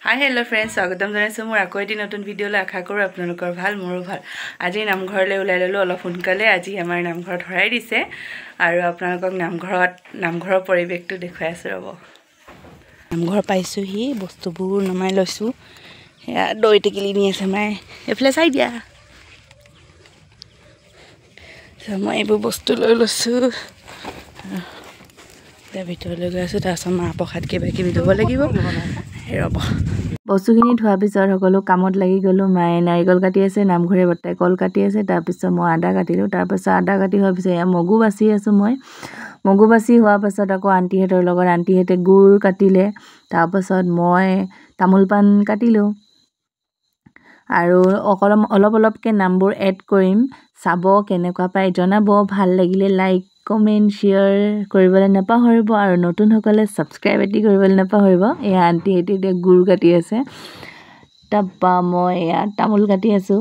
Hi hello' friends, স্বাগতম জনাইছোঁ মোৰ আকৌ এটি নতুন ভিডিঅ'লৈ। আশা কৰোঁ আপোনালোকৰ ভাল, মোৰো ভাল। আজি নামঘৰলৈ ওলাই ল'লোঁ অলপ সোনকালে। আজি আমাৰ নামঘৰত শৰাই দিছে আৰু আপোনালোকক নামঘৰৰ পৰিৱেশটো দেখুৱাই আছোঁ। ৰ'ব, নামঘৰ পাইছোঁহি, বস্তুবোৰ নমাই লৈছোঁ। সেয়া দৈ টেকেলি নি আছে মায়ে, এইফালে চাই দিয়া। মই এইবোৰ বস্তু লৈ লৈছোঁ, এতিয়া ভিতৰলৈ গৈ আছোঁ। তাৰপিছত মাহ প্ৰসাদ কিবা কিবি ল'ব লাগিব। ৰ'ব, বস্তুখিনি ধোৱাৰ পিছত সকলো কামত লাগি গ'লোঁ। মায়ে নাৰিকল কাটি আছে, নামঘৰে বৰ্তাই কল কাটি আছে। তাৰপিছত মই আদা কাটিলোঁ। তাৰপাছত আদা কাটি হোৱাৰ পিছত এয়া মগু বাচি আছোঁ। মগু বাচি হোৱাৰ পাছত আকৌ আণ্টিহঁতৰ লগত আণ্টিহঁতে গুড় কাটিলে। তাৰপাছত মই তামোল পাণ কাটিলোঁ আৰু অলপকৈ নামবোৰ এড কৰিম। চাব, কেনেকুৱা পায় জনাব। ভাল লাগিলে লাইক, কমেণ্ট, শ্বেয়াৰ কৰিবলৈ নাপাহৰিব আৰু নতুনসকলে ছাবস্ক্ৰাইব এটি কৰিবলৈ নাপাহৰিব। এয়া আণ্টিহঁতে এতিয়া গুড় কাটি আছে, তাৰপৰা মই এয়া তামোল কাটি আছোঁ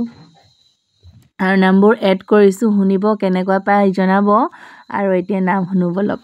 আৰু নামবোৰ এড কৰিছোঁ। শুনিব, কেনেকুৱা পায় জনাব। আৰু এতিয়া নাম শুনো বলক।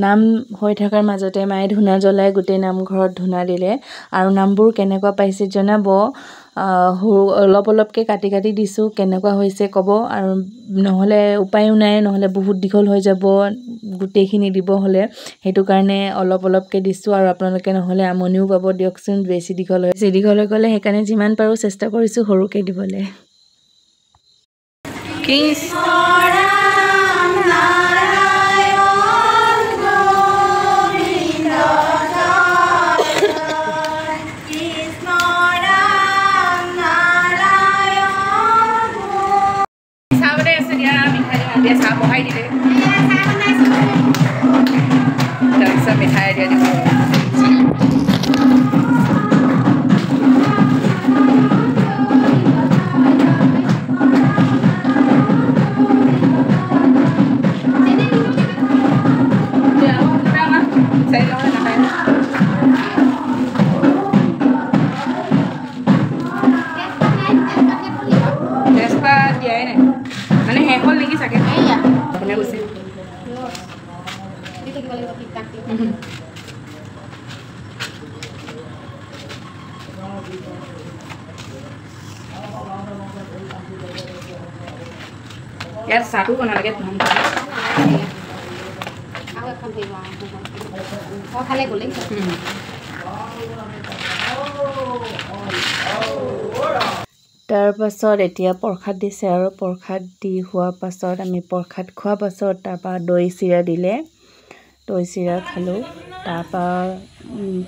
নাম হৈ থকাৰ মাজতে মায়ে ধূনা জ্বলাই গোটেই নামঘৰত ধূনা দিলে আৰু নামবোৰ কেনেকুৱা পাইছে জনাব অলপ অলপকৈ কাটি কাটি দিছোঁ কেনেকুৱা হৈছে ক'ব আৰু নহ'লে উপায়ো নাই নহ'লে বহুত দীঘল হৈ যাব গোটেইখিনি দিব হ'লে সেইটো কাৰণে অলপ অলপকৈ দিছোঁ আৰু আপোনালোকে নহ'লে আমনিও পাব দিয়কচোন বেছি দীঘল হৈ গ'লে সেইকাৰণে যিমান পাৰোঁ চেষ্টা কৰিছোঁ সৰুকৈ দিবলৈ চাহ বহাই দিলে তাৰপিছত মিঠাই দিয়া দিব তেজপাত দিয়াই নাই মানে শেষ হ'ল নেকি চাগে কোনে কৈছে ইয়াত চাহটো বনালেগে তাৰ পাছত এতিয়া প্ৰসাদ দিছে আৰু প্ৰসাদ দি হোৱাৰ পাছত আমি প্ৰসাদ খোৱাৰ পাছত তাৰপৰা দৈ চিৰা দিলে দৈ চিৰা খালোঁ তাৰপৰা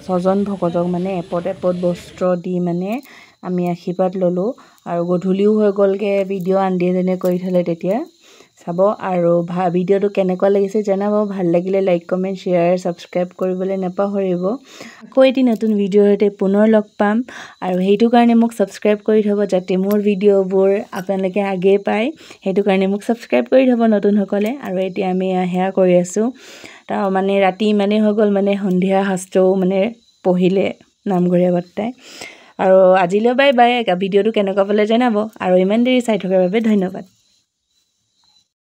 6জন ভকতক মানে এপদ বস্ত্ৰ দি মানে আমি আশীৰ্বাদ ল'লোঁ আৰু গধূলিও হৈ গ'লগৈ ভিডিঅ' আন্টিজনে কৰি থ'লে তেতিয়া চাব আৰু ভিডিঅ'টো কেনেকুৱা লাগিছে জনাব ভাল লাগিলে লাইক কমেণ্ট শ্বেয়াৰ ছাবস্ক্ৰাইব কৰিবলৈ নাপাহৰিব আকৌ এটি নতুন ভিডিঅ'ৰ সৈতে পুনৰ লগ পাম আৰু সেইটো কাৰণে মোক ছাবস্ক্ৰাইব কৰি থ'ব যাতে মোৰ ভিডিঅ'বোৰ আপোনালোকে আগেয়ে পায় সেইটো কাৰণে মোক ছাবস্ক্ৰাইব কৰি থ'ব নতুনসকলে আৰু এতিয়া আমি সেয়া কৰি আছোঁ তাৰ মানে ৰাতি ইমানেই হৈ গ'ল মানে সন্ধিয়া শাস্ত্ৰও মানে পঢ়িলে নামঘৰীয়া বৰ্তাই আৰু আজিলৈ বাই বাই ভিডিঅ'টো কেনেকুৱা পালে জনাব আৰু ইমান দেৰি চাই থকাৰ বাবে ধন্যবাদ